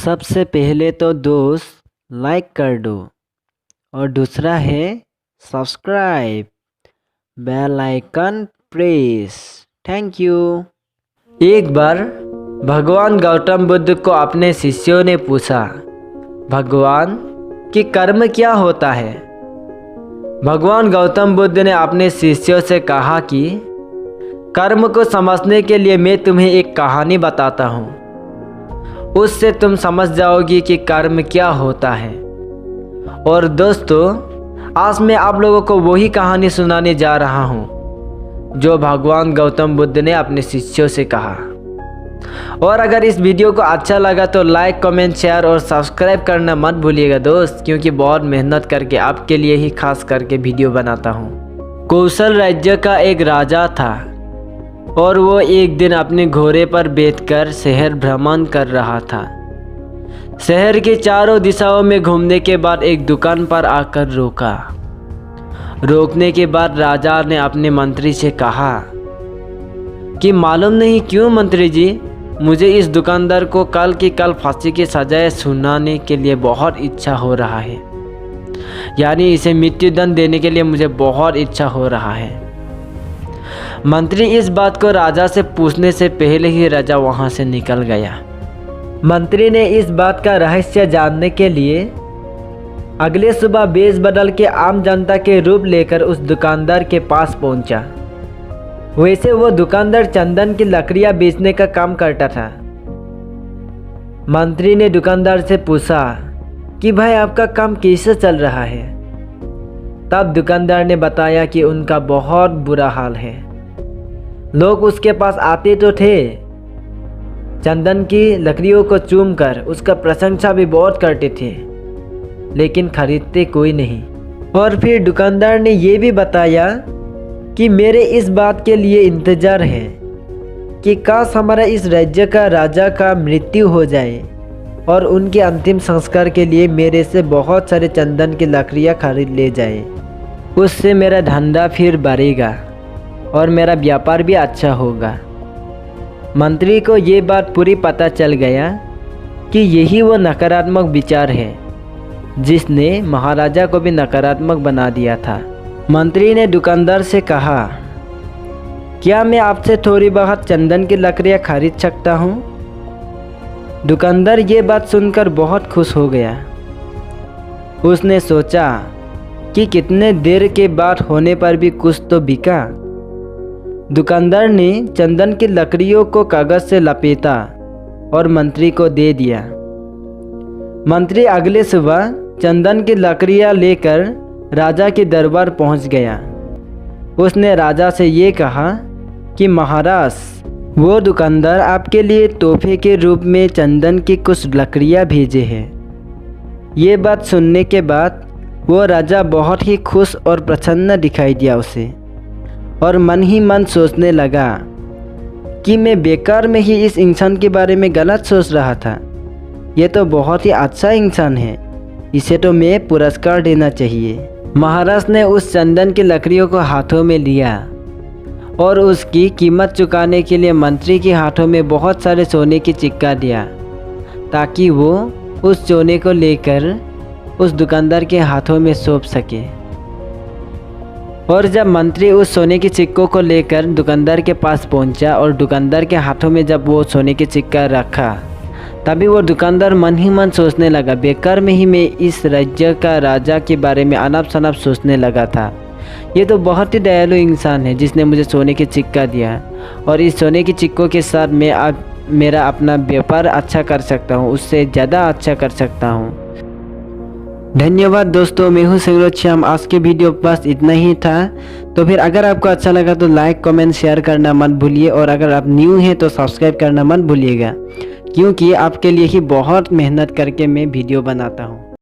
सबसे पहले तो दोस्त लाइक कर दो और दूसरा है subscribe, bell icon press. Thank you. एक बार भगवान गौतम बुद्ध को अपने शिष्यों ने पूछा, भगवान कि कर्म क्या होता है। भगवान गौतम बुद्ध ने अपने शिष्यों से कहा कि कर्म को समझने के लिए मैं तुम्हें एक कहानी बताता हूँ, उससे तुम समझ जाओगी कि कर्म क्या होता है। और दोस्तों, आज मैं आप लोगों को वही कहानी सुनाने जा रहा हूँ जो भगवान गौतम बुद्ध ने अपने शिष्यों से कहा। और अगर इस वीडियो को अच्छा लगा तो लाइक, कमेंट, शेयर और सब्सक्राइब करना मत भूलिएगा दोस्त, क्योंकि बहुत मेहनत करके आपके लिए ही खास करके वीडियो बनाता हूँ। कौशल राज्य का एक राजा था और वो एक दिन अपने घोड़े पर बैठकर शहर भ्रमण कर रहा था। शहर के चारों दिशाओं में घूमने के बाद एक दुकान पर आकर रोका। रोकने के बाद राजा ने अपने मंत्री से कहा कि मालूम नहीं क्यों मंत्री जी, मुझे इस दुकानदार को कल की कल फांसी की सजाएं सुनाने के लिए बहुत इच्छा हो रहा है, यानी इसे मृत्युदंड देने के लिए मुझे बहुत इच्छा हो रहा है। मंत्री इस बात को राजा से पूछने से पहले ही राजा वहां से निकल गया। मंत्री ने इस बात का रहस्य जानने के लिए अगले सुबह बेश बदल के आम जनता के रूप लेकर उस दुकानदार के पास पहुंचा। वैसे वो दुकानदार चंदन की लकड़ियां बेचने का काम करता था। मंत्री ने दुकानदार से पूछा कि भाई आपका काम कैसे चल रहा है। तब दुकानदार ने बताया कि उनका बहुत बुरा हाल है। लोग उसके पास आते तो थे, चंदन की लकड़ियों को चूमकर उसका प्रशंसा भी बहुत करते थे, लेकिन खरीदते कोई नहीं। और फिर दुकानदार ने ये भी बताया कि मेरे इस बात के लिए इंतजार है कि काश हमारा इस राज्य का राजा का मृत्यु हो जाए और उनके अंतिम संस्कार के लिए मेरे से बहुत सारे चंदन की लकड़ियाँ खरीद ले जाए। उससे मेरा धंधा फिर बढ़ेगा और मेरा व्यापार भी अच्छा होगा। मंत्री को ये बात पूरी पता चल गया कि यही वो नकारात्मक विचार है जिसने महाराजा को भी नकारात्मक बना दिया था। मंत्री ने दुकानदार से कहा, क्या मैं आपसे थोड़ी बहुत चंदन की लकड़ियाँ खरीद सकता हूँ? दुकानदार ये बात सुनकर बहुत खुश हो गया। उसने सोचा कि कितने देर के बाद होने पर भी कुछ तो बिका। दुकानदार ने चंदन की लकड़ियों को कागज से लपेटा और मंत्री को दे दिया। मंत्री अगले सुबह चंदन की लकड़ियां लेकर राजा के दरबार पहुंच गया। उसने राजा से ये कहा कि महाराज, वो दुकानदार आपके लिए तोहफे के रूप में चंदन की कुछ लकड़ियां भेजे हैं। ये बात सुनने के बाद वो राजा बहुत ही खुश और प्रसन्न दिखाई दिया उसे, और मन ही मन सोचने लगा कि मैं बेकार में ही इस इंसान के बारे में गलत सोच रहा था। ये तो बहुत ही अच्छा इंसान है, इसे तो मैं पुरस्कार देना चाहिए। महाराज ने उस चंदन की लकड़ियों को हाथों में लिया और उसकी कीमत चुकाने के लिए मंत्री के हाथों में बहुत सारे सोने की सिक्का दिया, ताकि वो उस सोने को लेकर उस दुकानदार के हाथों में सौंप सके। और जब मंत्री उस सोने के सिक्कों को लेकर दुकानदार के पास पहुंचा और दुकानदार के हाथों में जब वो सोने के सिक्का रखा, तभी वो दुकानदार मन ही मन सोचने लगा, बेकार में ही मैं इस राज्य का राजा के बारे में अनप शनप सोचने लगा था। ये तो बहुत ही दयालु इंसान है जिसने मुझे सोने के सिक्का दिया, और इस सोने के सिक्कों के साथ मैं अब मेरा अपना व्यापार अच्छा कर सकता हूँ, उससे ज़्यादा अच्छा कर सकता हूँ। धन्यवाद दोस्तों, मैं हूँ सौरज श्याम। आज के वीडियो बस इतना ही था। तो फिर अगर आपको अच्छा लगा तो लाइक, कमेंट, शेयर करना मत भूलिए, और अगर आप न्यू हैं तो सब्सक्राइब करना मत भूलिएगा, क्योंकि आपके लिए ही बहुत मेहनत करके मैं वीडियो बनाता हूँ।